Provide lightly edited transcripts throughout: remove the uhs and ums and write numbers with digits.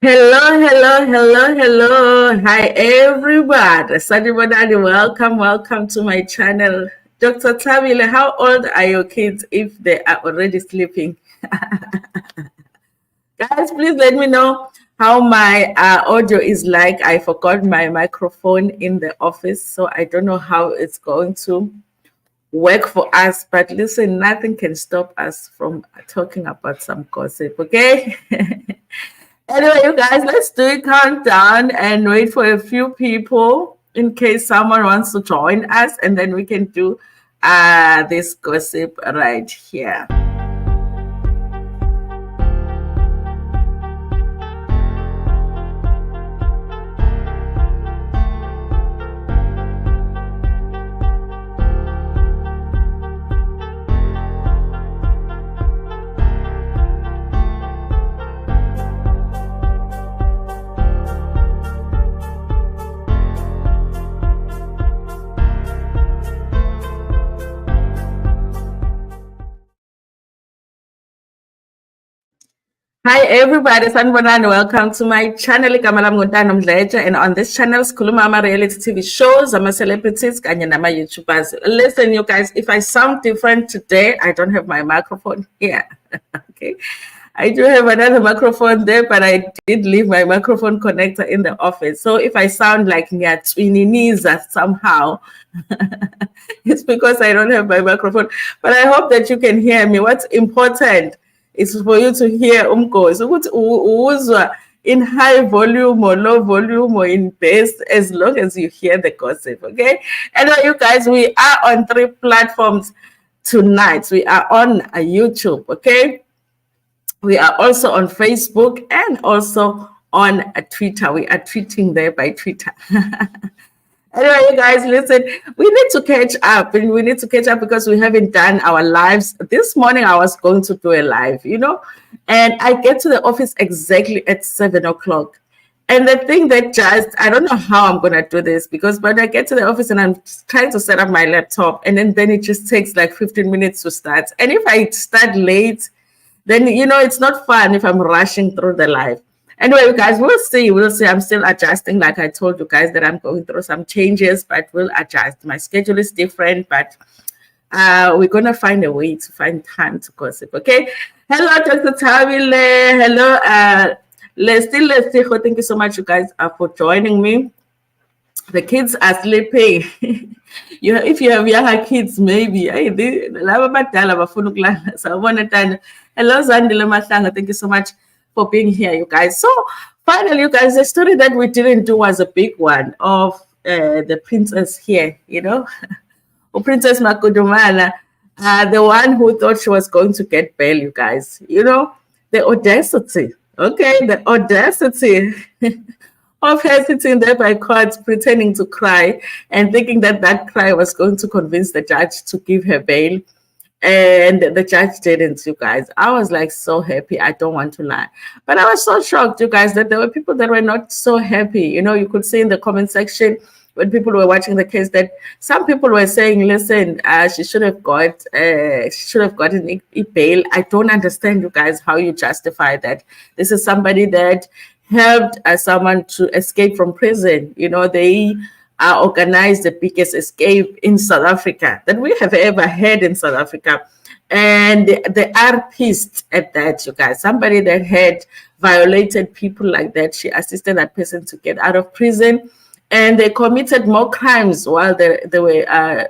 Hello, hello, hello, hello. Hi, everybody. Sanibonani, welcome to my channel. Dr. Tabile, how old are your kids if they are already sleeping? Guys, please let me know how my audio is like. I forgot my microphone in the office, so I don't know how it's going to work for us. But listen, nothing can stop us from talking about some gossip, okay? Anyway, you guys, let's do a countdown and wait for a few people in case someone wants to join us, and then we can do this gossip right here. Hi everybody, sanibonani. Welcome to my channel. Igama lami nguNtando, and on this channel sikhuluma ama-reality TV shows, ama-celebrities kanye nama-YouTubers. Listen, you guys, if I sound different today, I don't have my microphone here. Okay, I do have another microphone there, but I did leave my microphone connector in the office. So if I sound like ngiyatswininiza somehow, it's because I don't have my microphone. But I hope that you can hear me. What's important is for you to hear umgosi ukuthi uzwa in high volume or low volume or in bass, as long as you hear the gossip, okay? And you guys, we are on 3 platforms tonight. We are on YouTube, okay? We are also on Facebook and also on Twitter. We are tweeting there by Twitter. Anyway, you guys, listen, we need to catch up, and we need to catch up because we haven't done our lives. This morning, I was going to do a live, and I get to the office exactly at 7 o'clock. And the thing that I don't know how I'm going to do this, because when I get to the office and I'm trying to set up my laptop, and then it just takes like 15 minutes to start. And if I start late, then, it's not fun if I'm rushing through the live. Anyway, you guys, we'll see. I'm still adjusting. Like I told you guys that I'm going through some changes, but we'll adjust. My schedule is different, but we're going to find a way to find time to gossip, okay? Hello, Dr. Tabile. Hello, Leslie. Thank you so much, you guys, for joining me. The kids are sleeping. If you have younger kids, maybe. Hello, Zandile Mahlanga. Thank you so much for being here, you guys. So finally, you guys, the story that we didn't do was a big one of the princess here, Princess Magudumana, the one who thought she was going to get bail, you guys. The audacity, okay? The audacity of her sitting there by court pretending to cry and thinking that cry was going to convince the judge to give her bail. And the judge didn't, you guys. I was like so happy. I don't want to lie. But I was so shocked, you guys, that there were people that were not so happy. You could see in the comment section when people were watching the case that some people were saying, listen, she should have gotten a bail. I don't understand, you guys, how you justify that. This is somebody that helped someone to escape from prison. They organized the biggest escape in South Africa that we have ever had in South Africa. And they are pissed at that, you guys. Somebody that had violated people like that, she assisted that person to get out of prison. And they committed more crimes while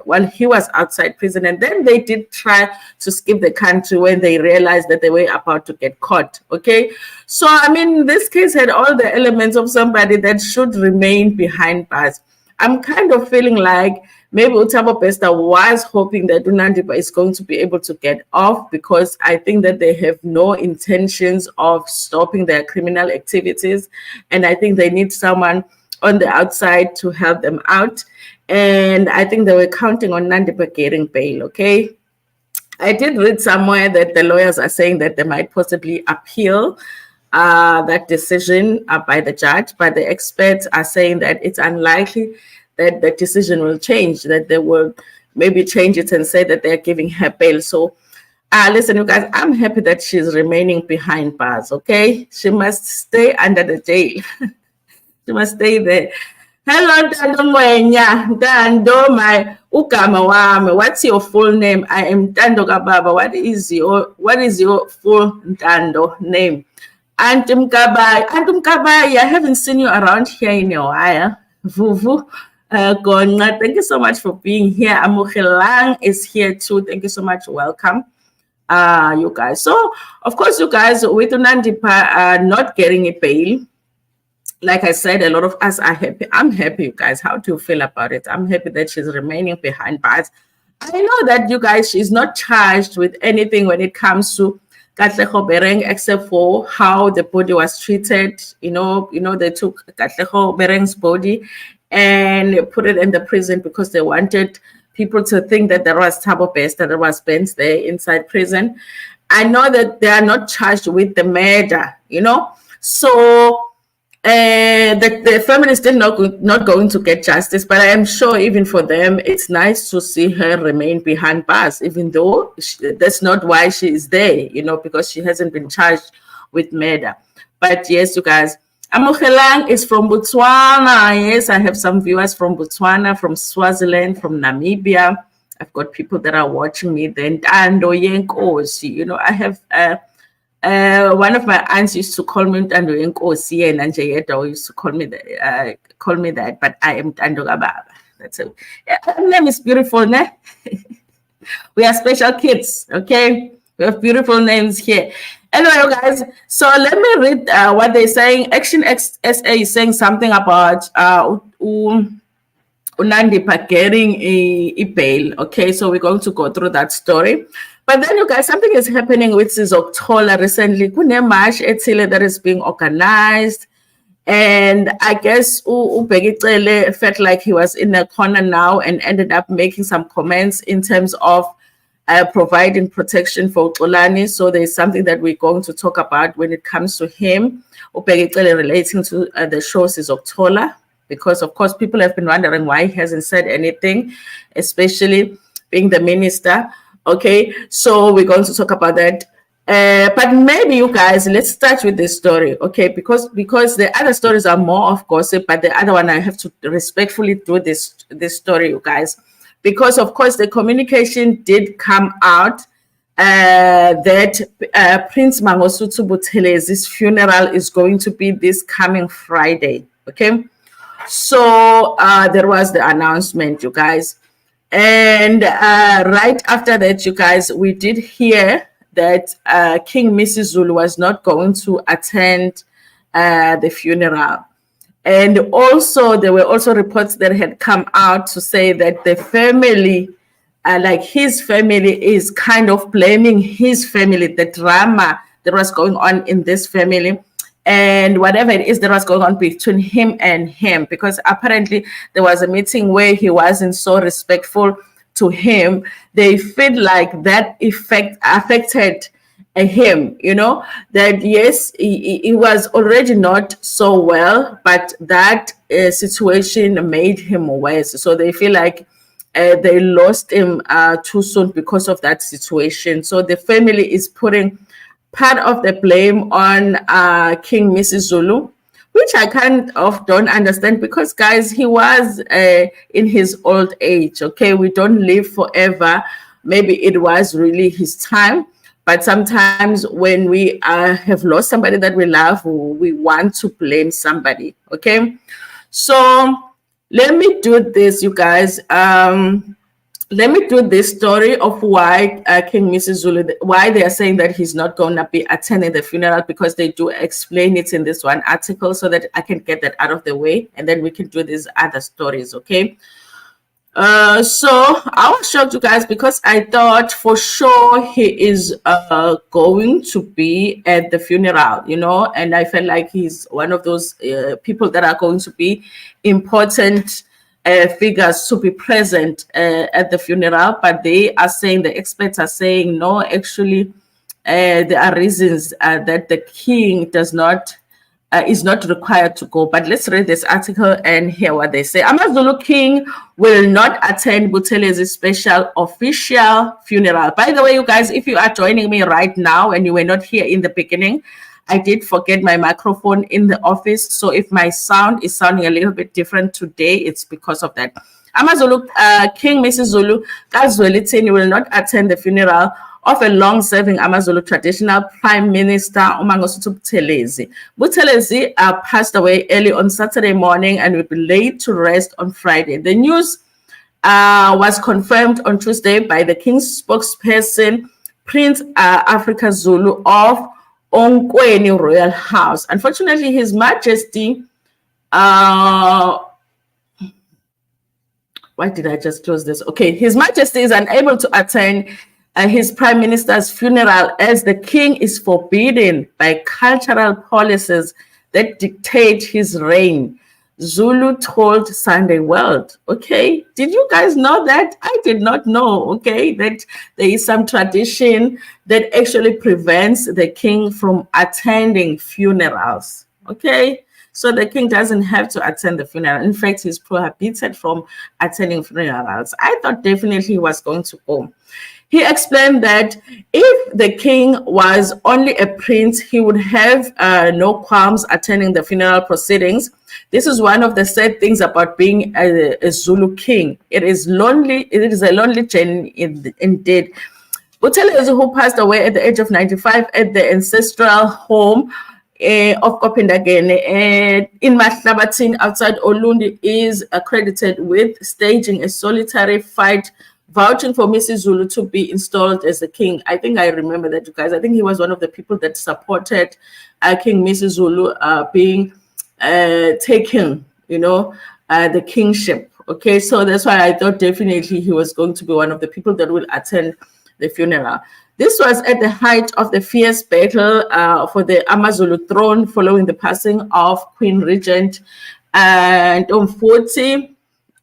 while he was outside prison. And then they did try to skip the country when they realized that they were about to get caught. Okay, so I mean, this case had all the elements of somebody that should remain behind bars. I'm kind of feeling like maybe Utabo Bester was hoping that Nandipha is going to be able to get off, because I think that they have no intentions of stopping their criminal activities. And I think they need someone on the outside to help them out. And I think they were counting on Nandipha getting bail, okay? I did read somewhere that the lawyers are saying that they might possibly appeal that decision by the judge, but the experts are saying that it's unlikely that the decision will change, that they will maybe change it and say that they're giving her bail. So Listen, you guys, I'm happy that she's remaining behind bars, okay? She must stay under the jail. She must stay there. Hello, Ntando Ngwenya. Ntando, my ugama wami. What's your full name? I am Ntando Kababa. What is your full Ntando name? Antum Kabai, I haven't seen you around here in a while. Vuvu. Gonna, thank you so much for being here. Amukelang is here too. Thank you so much. Welcome. You guys. So, of course, you guys, with Nandipha not getting a bail, like I said, a lot of us are happy. I'm happy, you guys. How do you feel about it? I'm happy that she's remaining behind bars. I know that you guys, she's not charged with anything when it comes to Katlego Bereng, except for how the body was treated. They took Katlego Bereng's body and put it in the prison because they wanted people to think that there was Thabo Best, that there was Benz there inside prison. I know that they are not charged with the murder, so the family is still not going to get justice, but I am sure even for them, it's nice to see her remain behind bars, even though that's not why she is there, because she hasn't been charged with murder. But yes, you guys, Amogelang is from Botswana. Yes, I have some viewers from Botswana, from Swaziland, from Namibia. I've got people that are watching me. Then Ntando Yenkosi. I have one of my aunts used to call me Ntando Yenkosi, and Anjayeta used to call me that. But I am Ntando Kababa. That's it. Yeah, her name is beautiful, ne? We are special kids, okay? We have beautiful names here. Anyway, guys, so let me read what they're saying. Action SA is saying something about Nandipha getting a bail. Okay, so we're going to go through that story. But then, you guys, something is happening with Sizokthola recently. Kune march at Cele that is being organized. And I guess Cele felt like he was in a corner now and ended up making some comments in terms of providing protection for Xolani. So there's something that we're going to talk about when it comes to him, relating to the show Sizokthola, because of course people have been wondering why he hasn't said anything, especially being the minister. Okay, so we're going to talk about that. But maybe you guys, let's start with this story, okay? Because the other stories are more of gossip, but the other one I have to respectfully do this story, you guys. Because, of course, the communication did come out that Prince Mangosuthu Buthelezi's funeral is going to be this coming Friday, okay? So there was the announcement, you guys. And right after that, you guys, we did hear that King Misizulu was not going to attend the funeral. And also, there were also reports that had come out to say that the family, like his family, is kind of blaming his family, the drama that was going on in this family, and whatever it is that was going on between him and him, because apparently there was a meeting where he wasn't so respectful to him. They feel like that affected him, that yes, he was already not so well, but that situation made him worse. So they feel like they lost him too soon because of that situation. So the family is putting part of the blame on King Misizulu, which I don't understand, because guys, he was in his old age. Okay, we don't live forever. Maybe it was really his time. But sometimes when we have lost somebody that we love, we want to blame somebody, okay? So let me do this, you guys. Let me do this story of why King Misizulu, why they are saying that he's not going to be attending the funeral, because they do explain it in this one article, so that I can get that out of the way, and then we can do these other stories, okay? So I was shocked, you guys, because I thought for sure he is going to be at the funeral, and I felt like he's one of those people that are going to be important figures to be present at the funeral. But they are saying, the experts are saying, no, actually, there are reasons that the king does not is not required to go. But let's read this article and hear what they say. AmaZulu king will not attend Buthelezi's special official funeral. By the way, you guys, if you are joining me right now and you were not here in the beginning, I did forget my microphone in the office. So if my sound is sounding a little bit different today, it's because of that. AmaZulu King Misizulu kaZwelithini will not attend the funeral of a long-serving AmaZulu traditional Prime Minister uMangosuthu Buthelezi. Buthelezi passed away early on Saturday morning and will be laid to rest on Friday. The news was confirmed on Tuesday by the King's spokesperson, Prince Africa Zulu of Onkweni Royal House. Unfortunately, His Majesty why did I just close this? Okay, His Majesty is unable to attend his Prime Minister's funeral as the King is forbidden by cultural policies that dictate his reign, Zulu told Sunday World. Okay, did you guys know that? I did not know, okay, that there is some tradition that actually prevents the King from attending funerals, okay? So the King doesn't have to attend the funeral. In fact, he's prohibited from attending funerals. I thought definitely he was going to go. He explained that if the King was only a prince, he would have no qualms attending the funeral proceedings. This is one of the sad things about being a Zulu king. It is lonely. It is a lonely journey indeed. Buthelezi, who passed away at the age of 95 at the ancestral home of Kopendagene in Mahlabathini outside Olundi, is accredited with staging a solitary fight, vouching for Misizulu to be installed as the king. I think I remember that, you guys. I think he was one of the people that supported King Misizulu being taken, you know, the kingship. Okay, so that's why I thought definitely he was going to be one of the people that will attend the funeral. This was at the height of the fierce battle for the AmaZulu throne following the passing of Queen Regent and Mfoti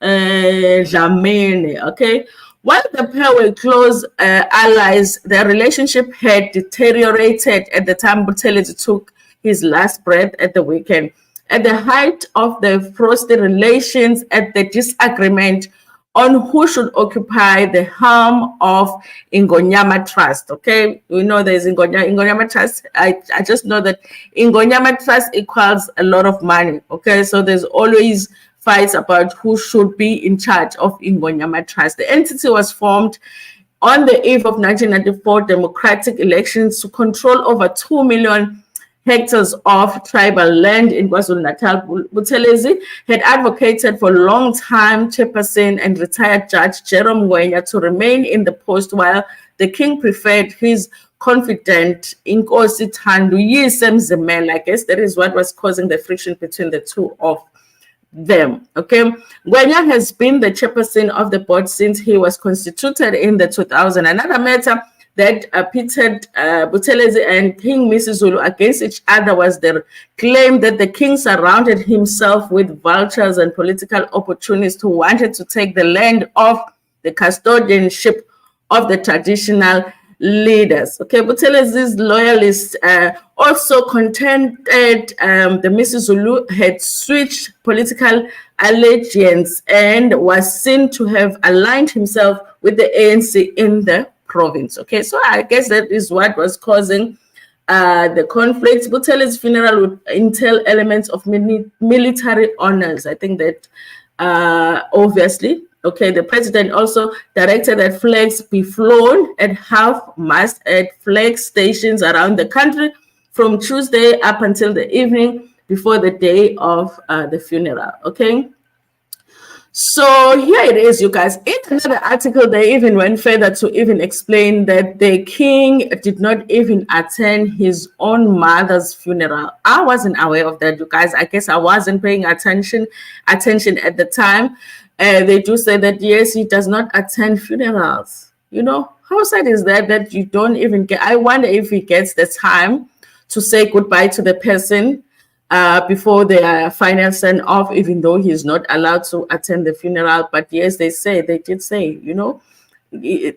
Dlamini. Okay, while the pair were close allies, their relationship had deteriorated at the time Buthelezi took his last breath at the weekend. At the height of the frosty relations, at the disagreement on who should occupy the helm of Ingonyama Trust. Okay, we know there's Ingonyama Trust. I just know that Ingonyama Trust equals a lot of money. Okay, so there's always fights about who should be in charge of Ingonyama Trust. The entity was formed on the eve of 1994 democratic elections to control over 2 million hectares of tribal land in KwaZulu-Natal. Buthelezi had advocated for long-time chairperson and retired Judge Jerome Ngwenya to remain in the post, while the king preferred his confidant Inkosi Thanduyise Mzimela. I guess that is what was causing the friction between the two of them. Okay, Ngwenya has been the chairperson of the board since he was constituted in the 2000. Another matter that pitted Buthelezi and King Misizulu against each other was the claim that the king surrounded himself with vultures and political opportunists who wanted to take the land off the custodianship of the traditional leaders. Okay, Buthelezi's loyalists also contended the Misizulu had switched political allegiance and was seen to have aligned himself with the ANC in the province. Okay, so I guess that is what was causing the conflict. Buthelezi's funeral would entail elements of military honors. I think that obviously, okay, the president also directed that flags be flown at half-mast at flag stations around the country from Tuesday up until the evening before the day of the funeral. Okay. So here it is, you guys. In another article, they even went further to even explain that the king did not even attend his own mother's funeral. I wasn't aware of that, you guys. I guess I wasn't paying attention at the time. They do say that, yes, he does not attend funerals. You know, how sad is that, that you don't even get? I wonder if he gets the time to say goodbye to the person before their final send-off, even though he's not allowed to attend the funeral. But yes, they did say, you know,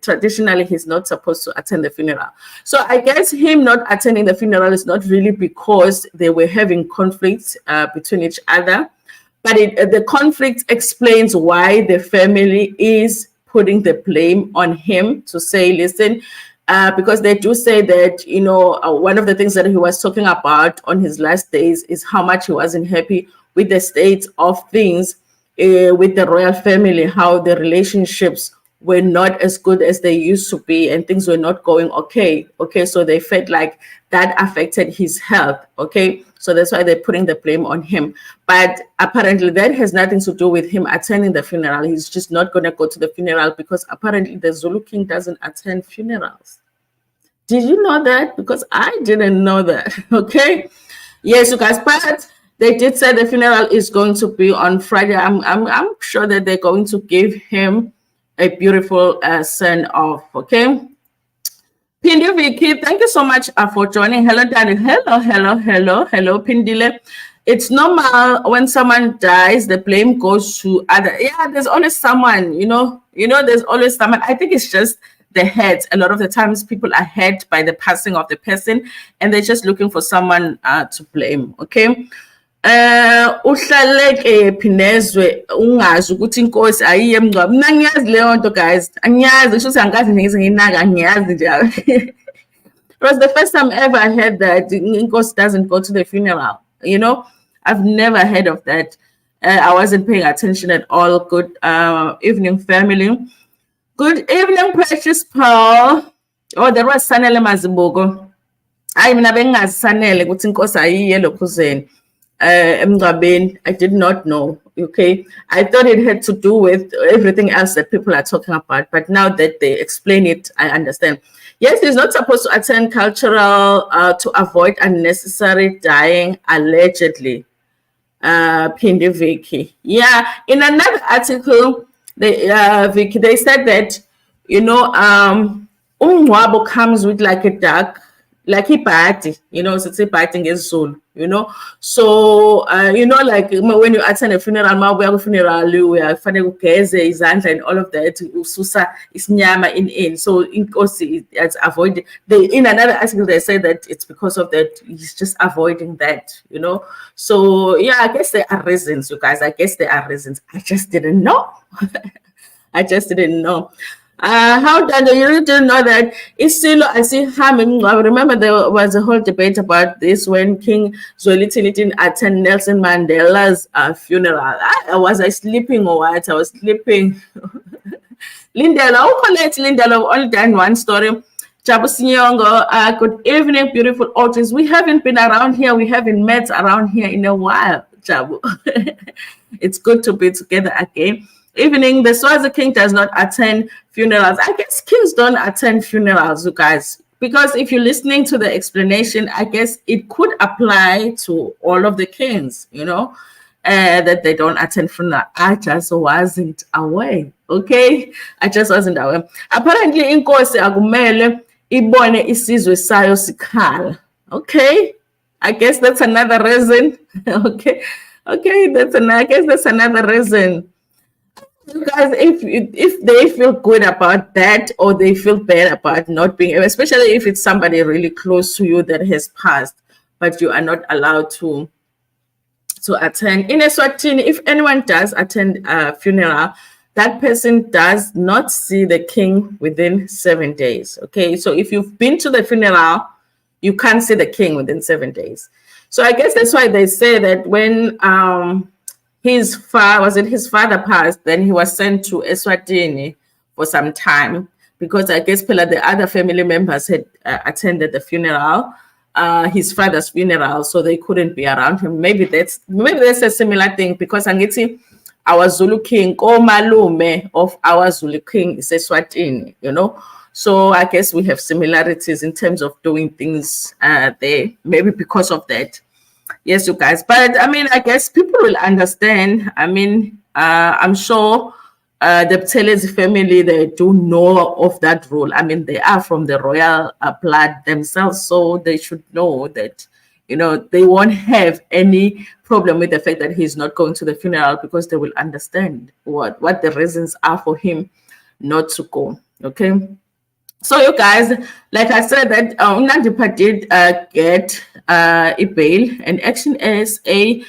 traditionally he's not supposed to attend the funeral. So I guess him not attending the funeral is not really because they were having conflicts between each other, but the conflict explains why the family is putting the blame on him to say, listen, because they do say that, one of the things that he was talking about on his last days is how much he wasn't happy with the state of things with the royal family, how the relationships were not as good as they used to be and things were not going okay. So they felt like that affected his health. So that's why they're putting the blame on him. But apparently that has nothing to do with him attending the funeral. He's just not going to go to the funeral because apparently the Zulu king doesn't attend funerals. Did you know that? Because I didn't know that. Yes, you guys, but they did say the funeral is going to be on Friday. I'm sure that they're going to give him a beautiful send-off. Pindi Vicky, thank you so much for joining. Hello, Danny. Hello, Pindile. It's normal when someone dies, the blame goes to other. Yeah, there's always someone, there's always someone. I think it's just the head. A lot of the times people are hurt by the passing of the person and they're just looking for someone to blame. Uhlaleke Phinezwe ungazi ukuthi inkosi ayiye emngcwabo. Mina ngiyazi leyo nto guys, angiyazi ngisho ukuthi angikaze nginaka ngiyazi nje. It was the first time ever I heard that inkosi doesn't go to the funeral. I've never heard of that. I wasn't paying attention at all. Good evening, family. Good evening, precious Paul. Oh, there was Sanele Mazibugo. I mina bengazi Sanele ukuthi inkosi ayiye lokhuzeni. I did not know. I thought it had to do with everything else that people are talking about, but now that they explain it, I understand. Yes, he's not supposed to attend cultural to avoid unnecessary dying, allegedly. Pindi Vicky. Yeah, in another article, Vicky, they said that umngcwabo comes with like a dark, like a party, so it's a party in soul. So like when you attend a funeral, we have a funeral, we are izandla and all of that, ususa isnyama in. So it's avoided. In another article they say that it's because of that, he's just avoiding that, So yeah, I guess there are reasons, you guys. I just didn't know. How did you really didn't know that? Isilo, I see harming. I remember there was a whole debate about this when King Zwelithini didn't attend Nelson Mandela's funeral. I was sleeping or what? I was sleeping. Lindela, Lindela, only done one story. Jabu Sinyongo, good evening, beautiful audience. We haven't been around here. We haven't met around here in a while, Jabu. It's good to be together again. Evening, the Swazi king does not attend funerals. I guess kings don't attend funerals, you guys, because if you're listening to the explanation, I guess it could apply to all of the kings, that they don't attend funeral. I just wasn't aware. I just wasn't aware. Apparently, inkosi akumele ibone isizwe sayo sikhala. I guess that's another reason. I guess that's another reason. You guys, if they feel good about that or they feel bad about not being, especially if it's somebody really close to you that has passed, but you are not allowed to attend. In Eswatini, if anyone does attend a funeral, that person does not see the king within 7 days. So if you've been to the funeral, you can't see the king within 7 days. So I guess that's why they say that when his father passed, then he was sent to Eswatini for some time because I guess the other family members had attended the funeral, his father's funeral, so they couldn't be around him. Maybe that's a similar thing because Angiti, our Zulu king, Malume of our Zulu king is Eswatini, So I guess we have similarities in terms of doing things there, maybe because of that. Yes, you guys. But I guess people will understand. I'm sure the Buthelezi family, they do know of that rule. They are from the royal blood themselves, so they should know that, they won't have any problem with the fact that he's not going to the funeral because they will understand what the reasons are for him not to go. Okay. So you guys, like I said, that Nandipha did get a bail, and Action SA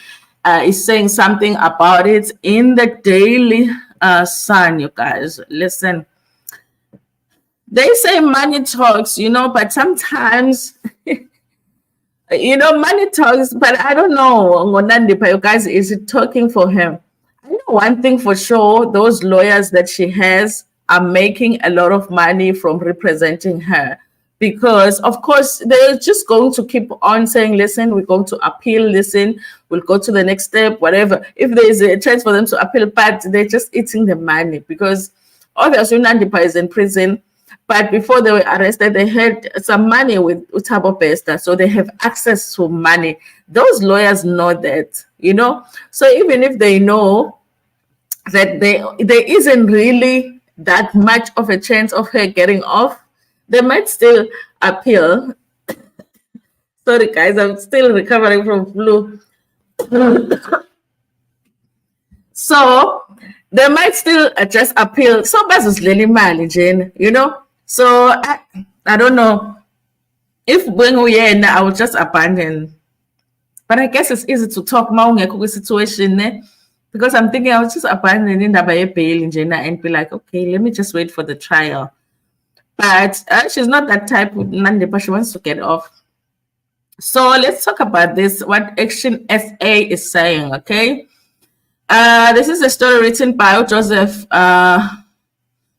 is saying something about it in the Daily Sun. You guys, listen. They say money talks, but sometimes, money talks. But I don't know, Nandipha, you guys, is it talking for him? I know one thing for sure: those lawyers that she has are making a lot of money from representing her, because of course they're just going to keep on saying, listen, we're going to appeal, listen, we'll go to the next step, whatever, if there's a chance for them to appeal. But they're just eating the money, because obviously Nandipha is in prison, but before they were arrested, they had some money with Utabo Bester, so they have access to money. Those lawyers know that, so even if they know that there isn't really that much of a chance of her getting off, they might still appeal. Sorry guys, I'm still recovering from flu. So they might still just appeal. So basically money, Jane, So I don't know if when I will just abandon. But I guess it's easy to talk more situation, because I'm thinking I was just abandoning the bail in Jenna and be like, okay, let me just wait for the trial. But she's not that type of Nandipha. She wants to get off. So let's talk about this, what Action SA is saying, okay? This is a story written by Joseph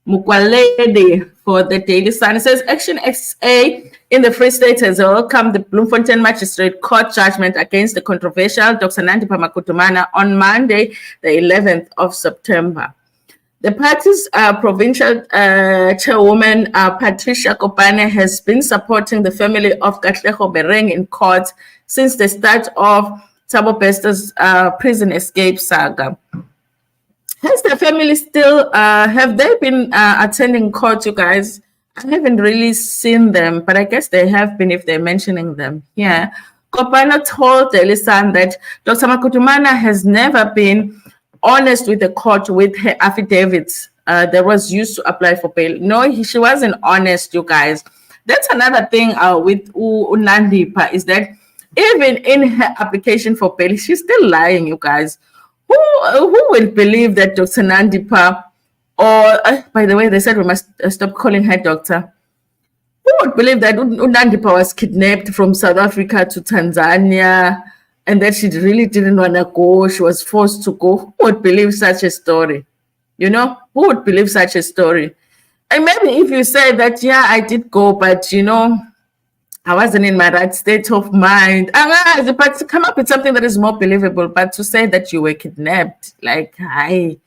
Mukwaledi for the Daily Sun. It says, Action SA in the Free State has welcomed the Bloemfontein Magistrate Court judgment against the controversial Dr. Nandipha Magudumana on Monday, the 11th of September. The party's provincial chairwoman, Patricia Kopane, has been supporting the family of Katlego Bereng in court since the start of Thabo Bester's prison escape saga. Has the family still, have they been attending court, you guys? I haven't really seen them, but I guess they have been if they're mentioning them. Yeah. Kopana told Daily Sun that Dr. Magudumana has never been honest with the court with her affidavits that was used to apply for bail. No, she wasn't honest, you guys. That's another thing with Nandipha, is that even in her application for bail, she's still lying, you guys. Who will believe that Dr. Nandipha, or by the way, they said we must stop calling her doctor. Who would believe that Nandipha was kidnapped from South Africa to Tanzania and that she really didn't want to go? She was forced to go. Who would believe such a story? Who would believe such a story? And maybe if you say that, yeah, I did go, but I wasn't in my right state of mind. But to come up with something that is more believable, but to say that you were kidnapped, like, I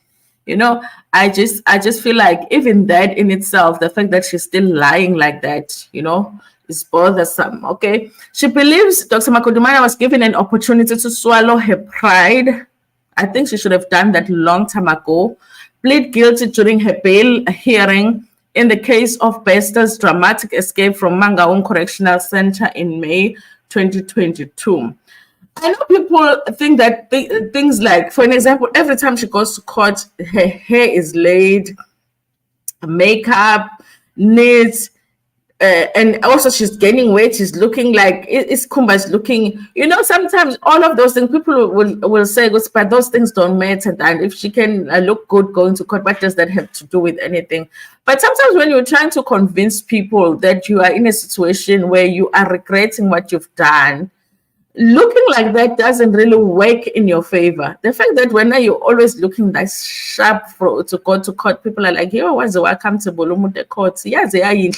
just feel like even that in itself, the fact that she's still lying like that, is bothersome. Okay. She believes Dr. Magudumana was given an opportunity to swallow her pride. I think she should have done that long time ago. Plead guilty during her bail hearing in the case of Bester's dramatic escape from Mangaung Correctional Center in May 2022. I know people think that things like, for an example, every time she goes to court, her hair is laid, makeup, nails, and also she's gaining weight. She's looking like Kumba's looking. Sometimes all of those things people will say, but those things don't matter. And if she can look good going to court, what does that have to do with anything? But sometimes when you're trying to convince people that you are in a situation where you are regretting what you've done, looking like that doesn't really work in your favor. The fact that when you're always looking that sharp to go to court, people are like, yo, what's the welcome to Bolumude court? Yeah, they are a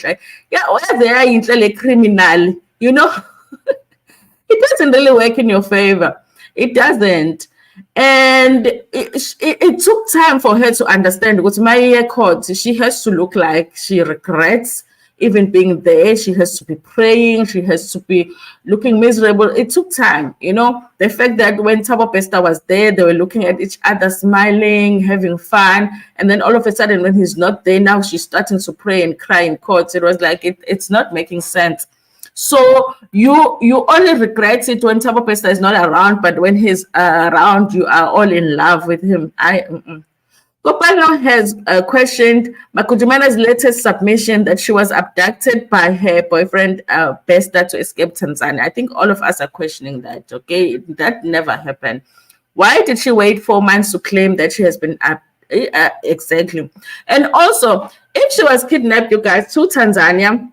criminal, It doesn't really work in your favor. It doesn't. And it took time for her to understand, because my court, she has to look like she regrets even being there. She has to be praying. She has to be looking miserable. It took time, The fact that when Thabo Bester was there, they were looking at each other, smiling, having fun. And then all of a sudden, when he's not there, now she's starting to pray and cry in court. It was like, it's not making sense. So you only regret it when Thabo Bester is not around, but when he's around, you are all in love with him. Kopano has questioned Magudumana's latest submission that she was abducted by her boyfriend Bester to escape Tanzania. I think all of us are questioning that. Okay, that never happened. Why did she wait 4 months to claim that she has been exactly? And also, if she was kidnapped, you guys, to Tanzania,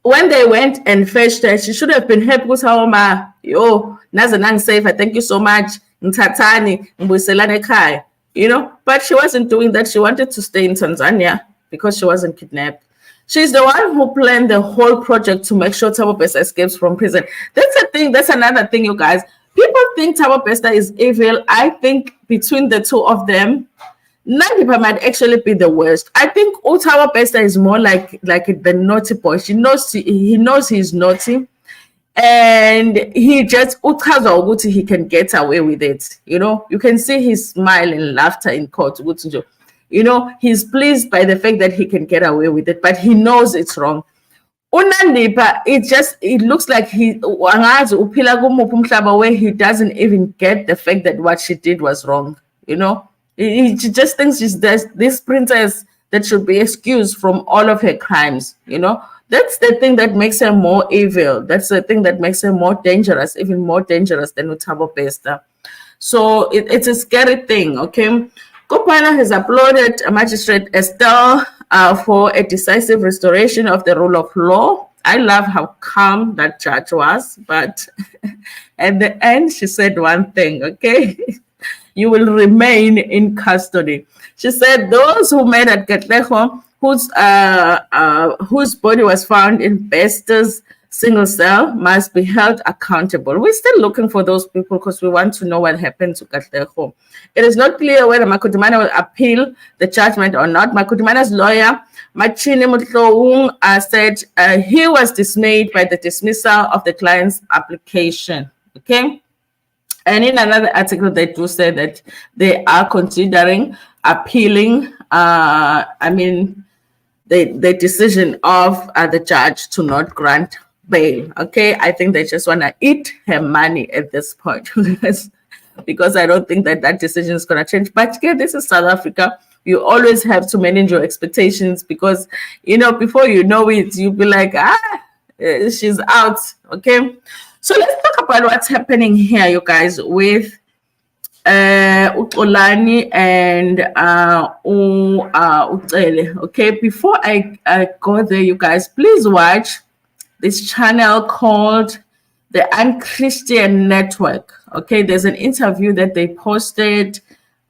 when they went and fetched her, she should have been happy with her ma. Yo, naze safe. Thank you so much. Mtatani, mbuselane kai. You know, but she wasn't doing that. She wanted to stay in Tanzania because she wasn't kidnapped. She's the one who planned the whole project to make sure Thabo Bester escapes from prison. That's a thing. That's another thing, you guys. People think Thabo Bester is evil. I think between the two of them, Nandipha might actually be the worst. I think Thabo Bester is more like the naughty boy. He knows he's naughty, and he just he can get away with it. You know, you can see his smile and laughter in court. You know, he's pleased by the fact that he can get away with it, but he knows it's wrong. Unandipha, it looks like where he doesn't even get the fact that what she did was wrong. You know, he just thinks she's this princess that should be excused from all of her crimes. You know, that's the thing that makes her more evil. That's the thing that makes her more dangerous, even more dangerous than Thabo Bester. So it's a scary thing, okay? Kopana has applauded Magistrate Estelle for a decisive restoration of the rule of law. I love how calm that judge was, but at the end, she said one thing, okay? You will remain in custody. She said those who met at Katlego, whose body was found in Bester's single cell, must be held accountable. We're still looking for those people because we want to know what happened to Katlego. It is not clear whether Magudumana will appeal the judgment or not. Magudumana's lawyer, Machini Mutloung, said he was dismayed by the dismissal of the client's application. Okay? And in another article, they do say that they are considering appealing, the decision of the judge to not grant bail. Okay, I think they just want to eat her money at this point because I don't think that decision is going to change. But yeah, this is South Africa. You always have to manage your expectations because, you know, before you know it, you'll be like, she's out. Okay, so let's talk about what's happening here, you guys, with Xolani and Cele. Okay, before I go there, you guys, please watch this channel called the Unchristian Network. Okay, there's an interview that they posted,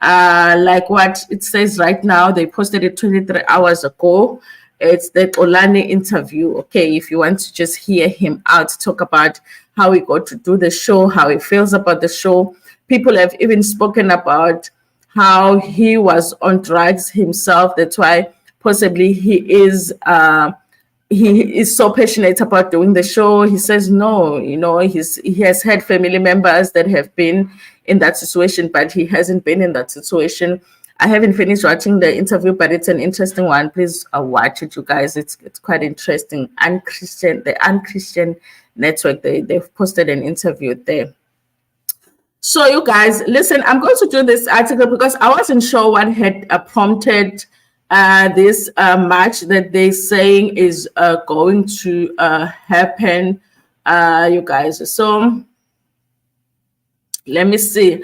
like what it says right now. They posted it 23 hours ago. It's the Xolani interview. Okay, if you want to just hear him out, talk about how he got to do the show, how he feels about the show. People have even spoken about how he was on drugs himself. That's why possibly he is so passionate about doing the show. He says no, you know, he has had family members that have been in that situation, but he hasn't been in that situation. I haven't finished watching the interview, but it's an interesting one. Please watch it, you guys. It's quite interesting. The Unchristian Network, they've posted an interview there. So you guys, listen, I'm going to do this article because I wasn't sure what had prompted this march that they're saying is going to happen, you guys. So let me see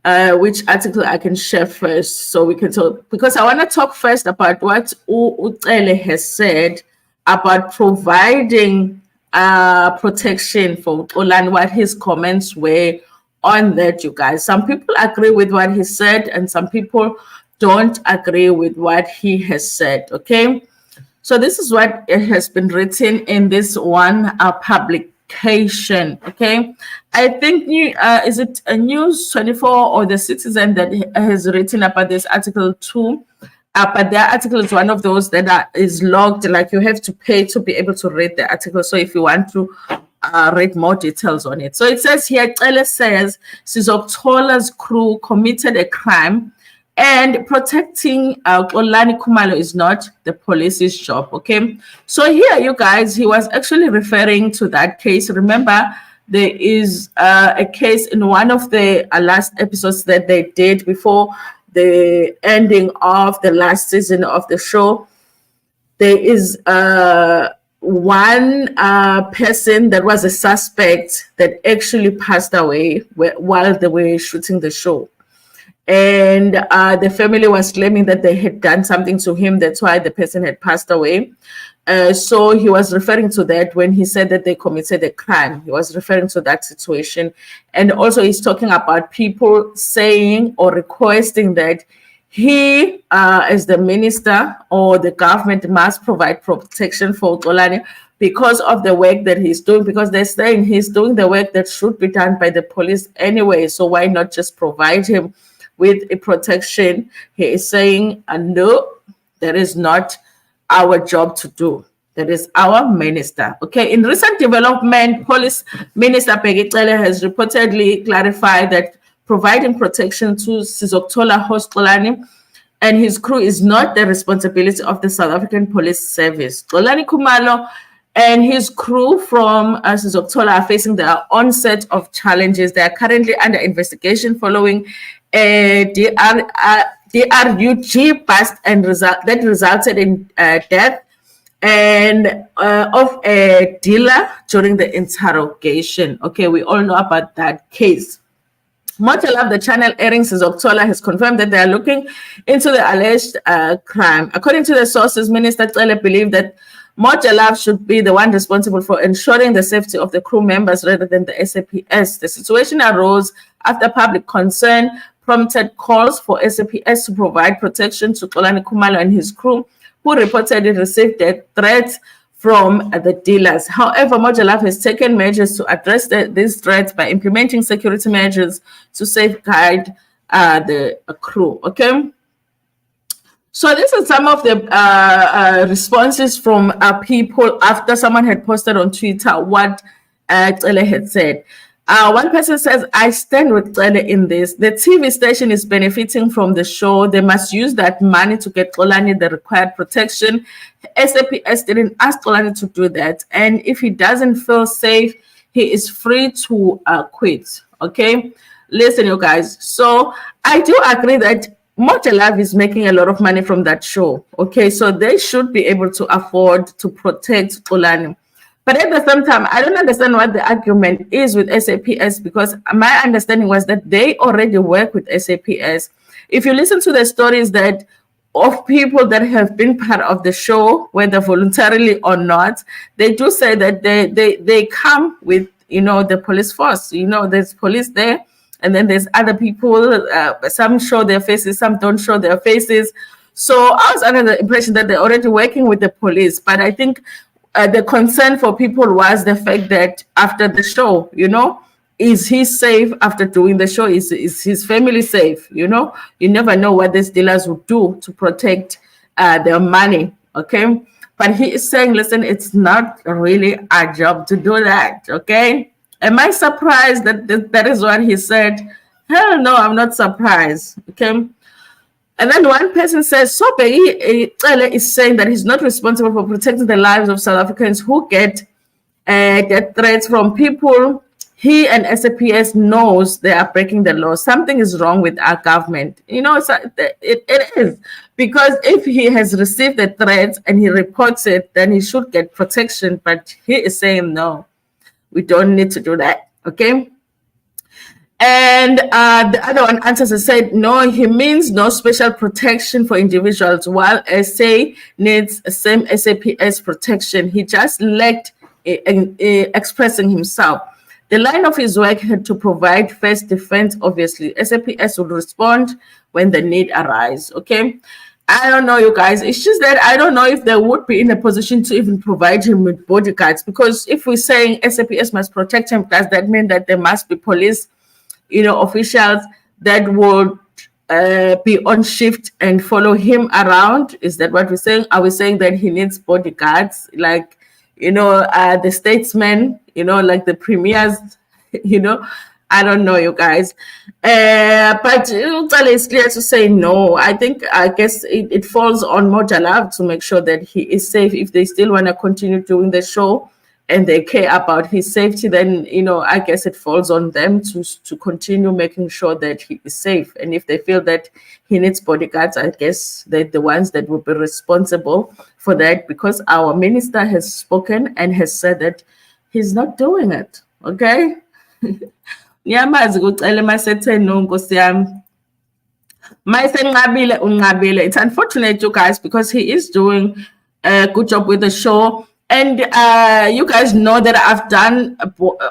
which article I can share first so we can talk, because I want to talk first about what Cele has said about providing protection for Xolani, what his comments were on that, you guys. Some people agree with what he said and some people don't agree with what he has said. Okay, so this is what it has been written in this one publication. Okay, I think is it a News 24 or the Citizen that has written about this article too? But their article is one of those that is logged, like you have to pay to be able to read the article. So if you want to read more details on it. So it says here, Cele says Sizoktola's crew committed a crime and protecting Xolani Khumalo is not the police's job. Okay, so here, you guys, he was actually referring to that case. Remember, there is a case in one of the last episodes that they did before the ending of the last season of the show, there is one person that was a suspect that actually passed away while they were shooting the show. And the family was claiming that they had done something to him. That's why the person had passed away. So he was referring to that when he said that they committed a crime. He was referring to that situation. And also he's talking about people saying or requesting that he, as the minister or the government, must provide protection for Xolani because of the work that he's doing, because they're saying he's doing the work that should be done by the police anyway. So why not just provide him with a protection? He is saying, no, that is not our job to do. That is our minister. Okay. In recent development, Police Minister Xolani has reportedly clarified that providing protection to Sizokthola host Xolani and his crew is not the responsibility of the South African Police Service. Xolani Khumalo and his crew from Sizokthola are facing their own set of challenges. They are currently under investigation following a DRUG bust and that resulted in death and of a dealer during the interrogation. Okay, we all know about that case. Mojalab, the channel airing Sizokthola, has confirmed that they are looking into the alleged crime. According to the sources, Minister Cele believed that Mojalab should be the one responsible for ensuring the safety of the crew members rather than the SAPS. The situation arose after public concern prompted calls for SAPS to provide protection to Xolani Khumalo and his crew, who reportedly received death threats from the dealers. However, Mojalab has taken measures to address these threats by implementing security measures to safeguard the crew. Okay. So this is some of the responses from people after someone had posted on Twitter what Cele had said. One person says, I stand with Cele in this. The TV station is benefiting from the show. They must use that money to get Xolani the required protection. SAPS didn't ask Xolani to do that. And if he doesn't feel safe, he is free to quit. Okay? Listen, you guys. So I do agree that Mojalab is making a lot of money from that show. Okay? So they should be able to afford to protect Xolani. But at the same time, I don't understand what the argument is with SAPS, because my understanding was that they already work with SAPS. If you listen to the stories that of people that have been part of the show, whether voluntarily or not, they do say that they come with, the police force. There's police there, and then there's other people. Some show their faces, some don't show their faces. So I was under the impression that they're already working with the police. But I think the concern for people was the fact that after the show, is he safe after doing the show? Is his family safe? You never know what these dealers would do to protect their money. Okay. But he is saying, listen, it's not really our job to do that. Okay. Am I surprised that is what he said? Hell no, I'm not surprised. Okay. And then one person says, Cele is saying that he's not responsible for protecting the lives of South Africans who get death threats from people he and SAPS knows they are breaking the law. Something is wrong with our government. It is. Because if he has received the threats and he reports it, then he should get protection. But he is saying, no, we don't need to do that. Okay? And the other one answers and said, no, he means no special protection for individuals, while SA needs the same SAPS protection. He just lacked expressing himself. The line of his work had to provide first defense, obviously. SAPS would respond when the need arises, okay? I don't know, you guys. It's just that I don't know if they would be in a position to even provide him with bodyguards, because if we're saying SAPS must protect him, does that mean that there must be police officials that would be on shift and follow him around? Is that what we're saying? Are we saying that he needs bodyguards, like, the statesmen, like the premiers, I don't know, you guys. But it's clear to say no. I guess it falls on Mojalab to make sure that he is safe if they still want to continue doing the show and they care about his safety, then, I guess it falls on them to continue making sure that he is safe. And if they feel that he needs bodyguards, I guess they're the ones that will be responsible for that, because our minister has spoken and has said that he's not doing it. Okay? Ngiyamazi kucela masethe no Nkosi yami. It's unfortunate, you guys, because he is doing a good job with the show. And you guys know that I've done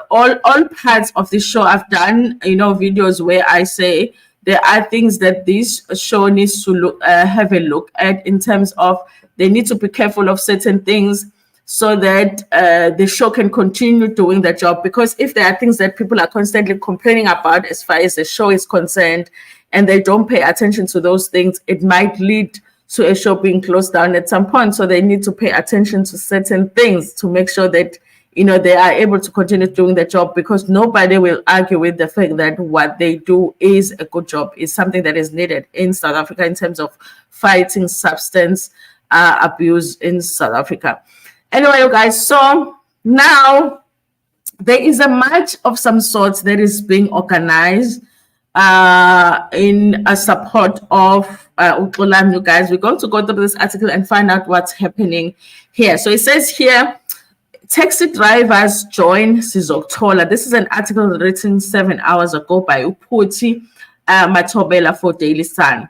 all parts of the show. I've done, videos where I say there are things that this show needs to have a look at, in terms of they need to be careful of certain things so that the show can continue doing the job. Because if there are things that people are constantly complaining about as far as the show is concerned, and they don't pay attention to those things, it might lead to a show being closed down at some point. So they need to pay attention to certain things to make sure that, they are able to continue doing the job, because nobody will argue with the fact that what they do is a good job, is something that is needed in South Africa in terms of fighting substance abuse in South Africa. Anyway, you guys, so now there is a march of some sort that is being organized in a support of Xolani, you guys. We're going to go through this article and find out what's happening here. So it says here, taxi drivers join Sizokthola. This is an article written 7 hours ago by Uputi Matobela for Daily Sun.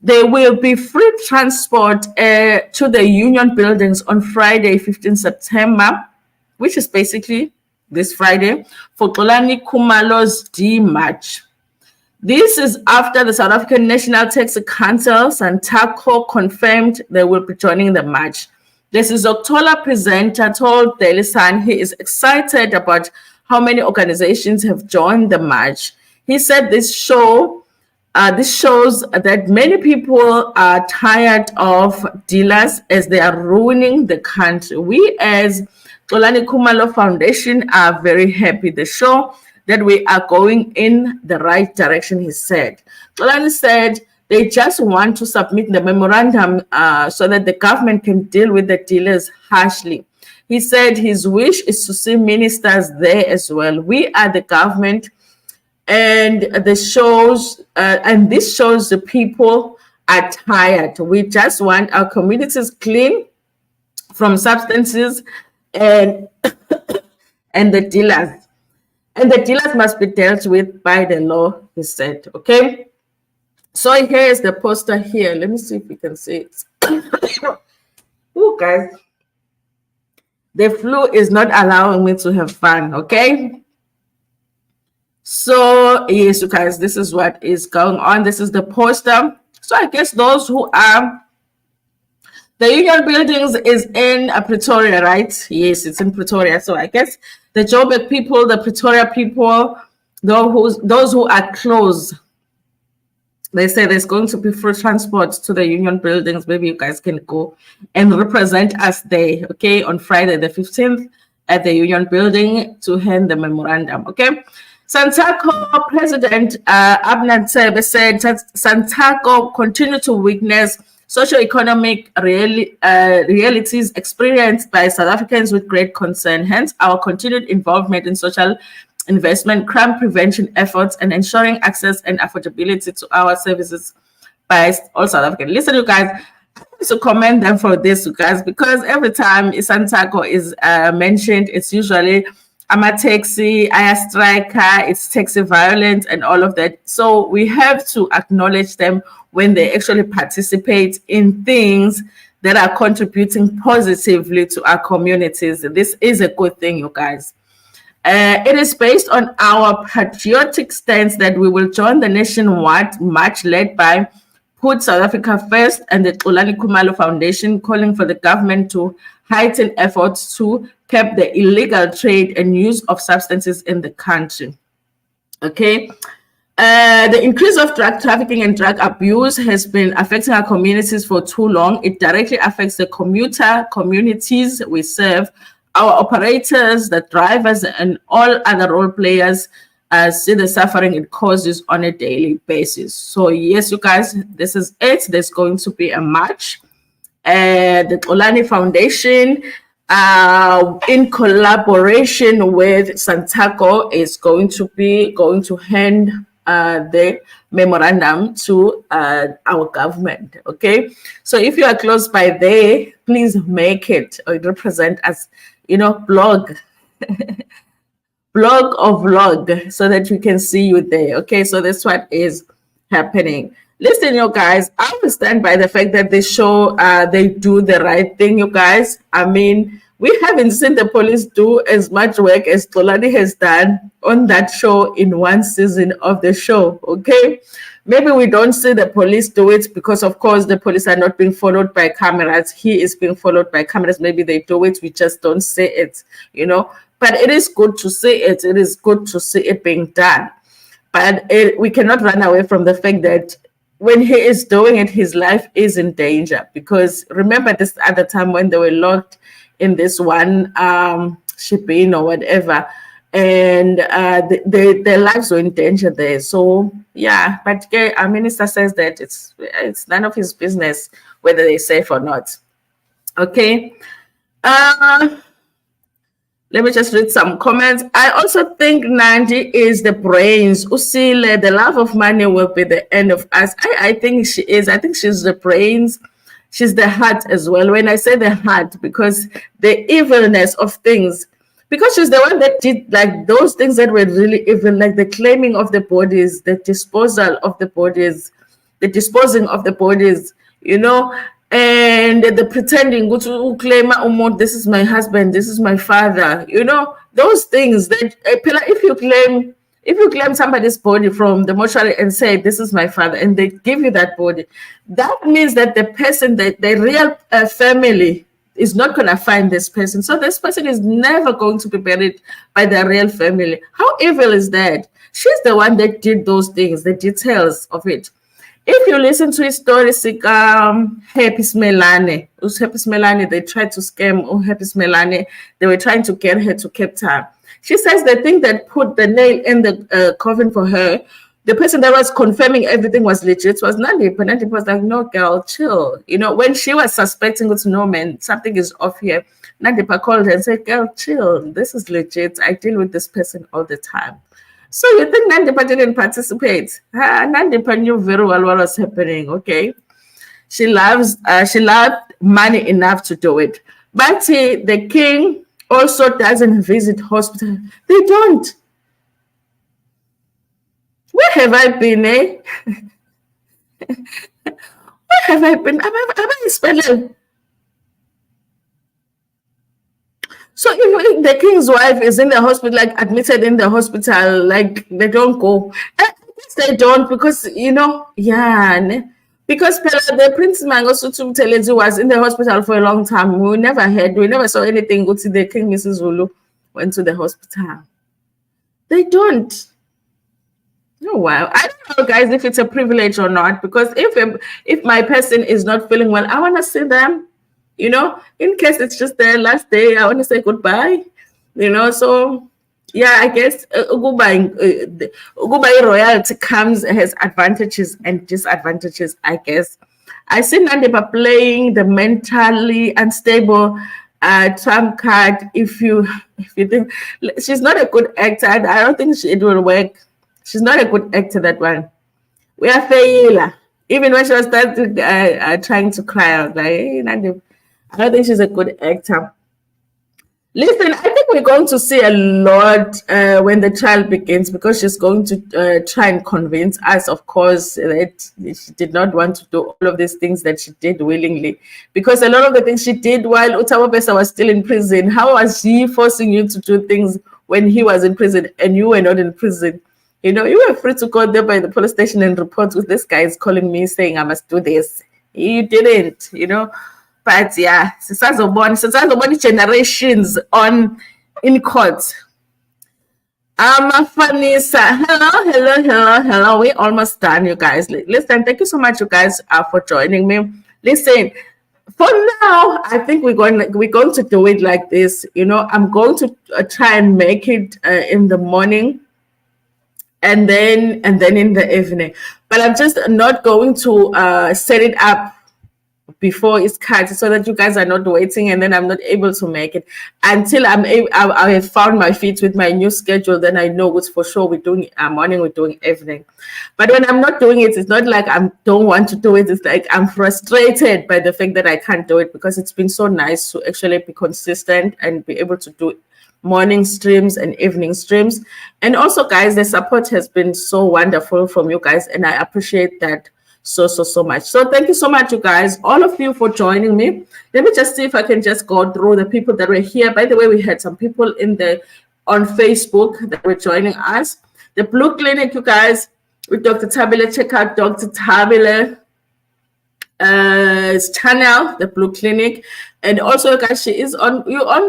There will be free transport to the union buildings on Friday, 15 September, which is basically this Friday, for Xolani Khumalo's D March. This is after the South African National Taxi Council, SANTACO, confirmed they will be joining the march. The Sizokthola presenter told Daily Sun he is excited about how many organizations have joined the march. He said this shows that many people are tired of dealers as they are ruining the country. We as Xolani Khumalo Foundation are very happy. The show that we are going in the right direction, he said. Xolani said they just want to submit the memorandum so that the government can deal with the dealers harshly. He said his wish is to see ministers there as well. We are the government, and this shows the people are tired. We just want our communities clean from substances and and the dealers. And the dealers must be dealt with by the law, he said. Okay. So here is the poster here. Let me see if we can see it. Oh, guys. The flu is not allowing me to have fun. Okay. So, yes, you guys, this is what is going on. This is the poster. So I guess those who are... The union buildings is in Pretoria, right? Yes, it's in Pretoria. So I guess the Joburg people, the Pretoria people, those who are close, they say there's going to be free transport to the union buildings. Maybe you guys can go and represent us there, okay, on Friday the 15th at the union building to hand the memorandum, okay? SANTACO President Abner Cele said SANTACO continue to witness socio-economic realities experienced by South Africans with great concern. Hence, our continued involvement in social investment, crime prevention efforts, and ensuring access and affordability to our services by all South Africans. Listen, you guys, I want to commend them for this, you guys, because every time SANTACO is mentioned, it's usually I'm a taxi, I a striker, it's taxi violence and all of that. So we have to acknowledge them when they actually participate in things that are contributing positively to our communities. This is a good thing, you guys. It is based on our patriotic stance that we will join the nationwide march led by Put South Africa First and the Xolani Khumalo Foundation, calling for the government to heighten efforts to curb the illegal trade and use of substances in the country. Okay. The increase of drug trafficking and drug abuse has been affecting our communities for too long. It directly affects the commuter communities we serve, our operators, the drivers, and all other role players see the suffering it causes on a daily basis. So yes, you guys, this is it. There's going to be a march. The Xolani Foundation in collaboration with Santaco, is going to hand the memorandum to our government. Okay, so if you are close by there, please make it or represent us. Blog or vlog so that we can see you there. Okay, so that's what is happening. Listen, you guys, I will stand by the fact that they show they do the right thing, you guys. I mean, we haven't seen the police do as much work as Xolani has done on that show in one season of the show. Okay, maybe we don't see the police do it because, of course, the police are not being followed by cameras. He is being followed by cameras. Maybe they do it, we just don't see it, But it is good to see it. It is good to see it being done. But we cannot run away from the fact that when he is doing it, his life is in danger. Because remember this other time when they were locked in this one shipping or whatever, and their lives were in danger there. So yeah, but our minister says that it's none of his business whether they're safe or not. Okay. Let me just read some comments. I also think Nandi is the brains. Usile, the love of money will be the end of us. I think she is. I think she's the brains. She's the heart as well. When I say the heart, because the evilness of things, because she's the one that did like those things that were really evil, like the claiming of the bodies, the disposal of the bodies, the disposing of the bodies, and the pretending to claim, this is my husband, this is my father, those things that if you claim somebody's body from the mortuary and say this is my father, and they give you that body, that means that the person, the real family is not going to find this person. So this person is never going to be buried by the real family. How evil is that? She's the one that did those things, the details of it. If you listen to his story, Happy Smelane, they tried to scam Happy Smelane. They were trying to get her to Cape Town. She says the thing that put the nail in the coffin for her, the person that was confirming everything was legit, was Nandipha. Nandipha was like, no, girl, chill. When she was suspecting it's no, man, something is off here, Nandipha called her and said, girl, chill. This is legit. I deal with this person all the time. So you think Nandipha didn't participate? Nandipha knew very well what was happening, okay? She loved money enough to do it. But the king also doesn't visit hospital. They don't. Where have I been, eh? Where have I been? Have I spent? So if the king's wife is in the hospital, like admitted in the hospital, like they don't go. I guess they don't because, because the Prince Mangosuthu Buthelezi was in the hospital for a long time. We never saw anything go to the King Misizulu went to the hospital. They don't. Oh, wow. I don't know, guys, if it's a privilege or not, because if my person is not feeling well, I want to see them. In case it's just their last day, I want to say goodbye. So yeah, I guess goodbye royalty has advantages and disadvantages, I guess. I see Nandipha playing the mentally unstable trump card. If you think she's not a good actor, I don't think it will work. She's not a good actor, that one. We are failure. Even when she was trying to cry, I was like, hey, Nandipha, I don't think she's a good actor. Listen, I think we're going to see a lot when the trial begins, because she's going to try and convince us, of course, that she did not want to do all of these things that she did willingly. Because a lot of the things she did while Utawabesa was still in prison, how was she forcing you to do things when he was in prison and you were not in prison? You were free to go there by the police station and report, with this guy is calling me saying I must do this. You didn't, But yeah, Sisazoboni generations in court. Fanisa, hello. We're almost done, you guys. Listen, thank you so much, you guys, for joining me. Listen, for now, I think we're going to do it like this. I'm going to try and make it in the morning, and then in the evening. But I'm just not going to set it up before it's cut, so that you guys are not waiting and then I'm not able to make it until I have found my feet with my new schedule. Then I know it's for sure we're doing morning, we're doing evening. But when I'm not doing it, it's not like I don't want to do it. It's like I'm frustrated by the fact that I can't do it, because it's been so nice to actually be consistent and be able to do morning streams and evening streams. And also, guys, the support has been so wonderful from you guys, and I appreciate that so much. So thank you so much, you guys, all of you, for joining me. Let me just see if I can just go through the people that were here. By the way, we had some people on Facebook that were joining us. The Blue Clinic, you guys, with Dr. Tabile. Check out Dr. Tabile channel, the Blue Clinic. And also, guys, she is on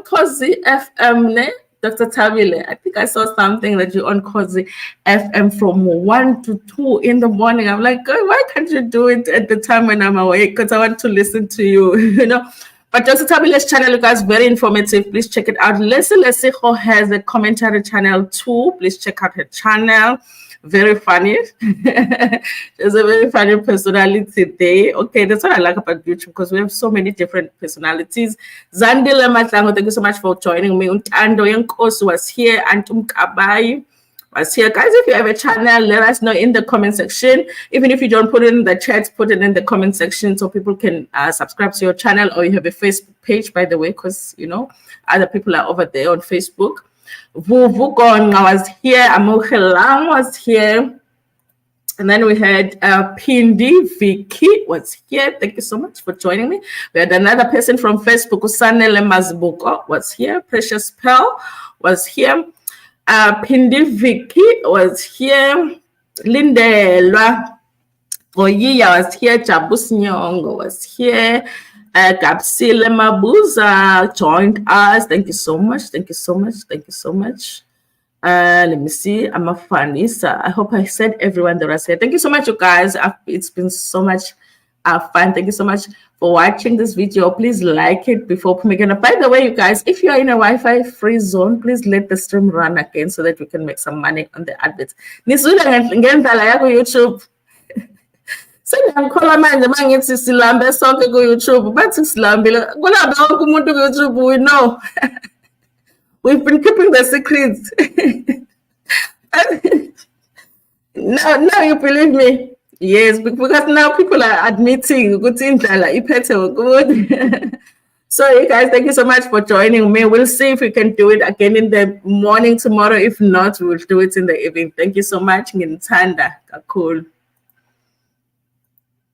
Cozy FM, ne? Dr. Tabile. I think I saw something that you're on Cozy FM from 1 to 2 in the morning. I'm like, God, why can't you do it at the time when I'm awake? Because I want to listen to you, you know. But Dr. Tabile's channel, you guys, very informative. Please check it out. Leslie has a commentary channel too. Please check out her channel. Very funny. There's a very funny personality there. Okay, that's what I like about YouTube, because we have so many different personalities. Zandile Matlango, thank you so much for joining me. Untando Yankosu was here. Antum Kabai was here. Guys, if you have a channel, let us know in the comment section. Even if you don't put it in the chat, put it in the comment section so people can subscribe to your channel. Or you have a Facebook page, by the way, because, you know, other people are over there on Facebook. Vuvugon was here. Amokelang was here. And then we had Pindi Vicky was here. Thank you so much for joining me. We had another person from Facebook. Usanele Mazbuko was here. Precious Pearl was here. Pindi Vicky was here. Lindelwa Oyiya was here. Jabus Nyongo was here. Cele Mabuza joined us. Thank you so much. Thank you so much. Thank you so much. Let me see. I'm a Fanisa. I hope I said everyone that I said. Thank you so much, you guys. It's been so much fun. Thank you so much for watching this video. Please like it before making it. By the way, you guys, if you are in a Wi-Fi free zone, please let the stream run again so that we can make some money on the adverts. YouTube. Sengiyamkhola manje mangithi silambe sonke ku YouTube, bathi silambile kulaba wonke umuntu ku YouTube. We know. We've been keeping the secrets. Now you believe me? Yes, because now people are admitting ukuthi indlala iphethe ukuthi. So you guys, thank you so much for joining me. We'll see if we can do it again in the morning tomorrow. If not, we'll do it in the evening. Thank you so much. Ngithanda kakhulu.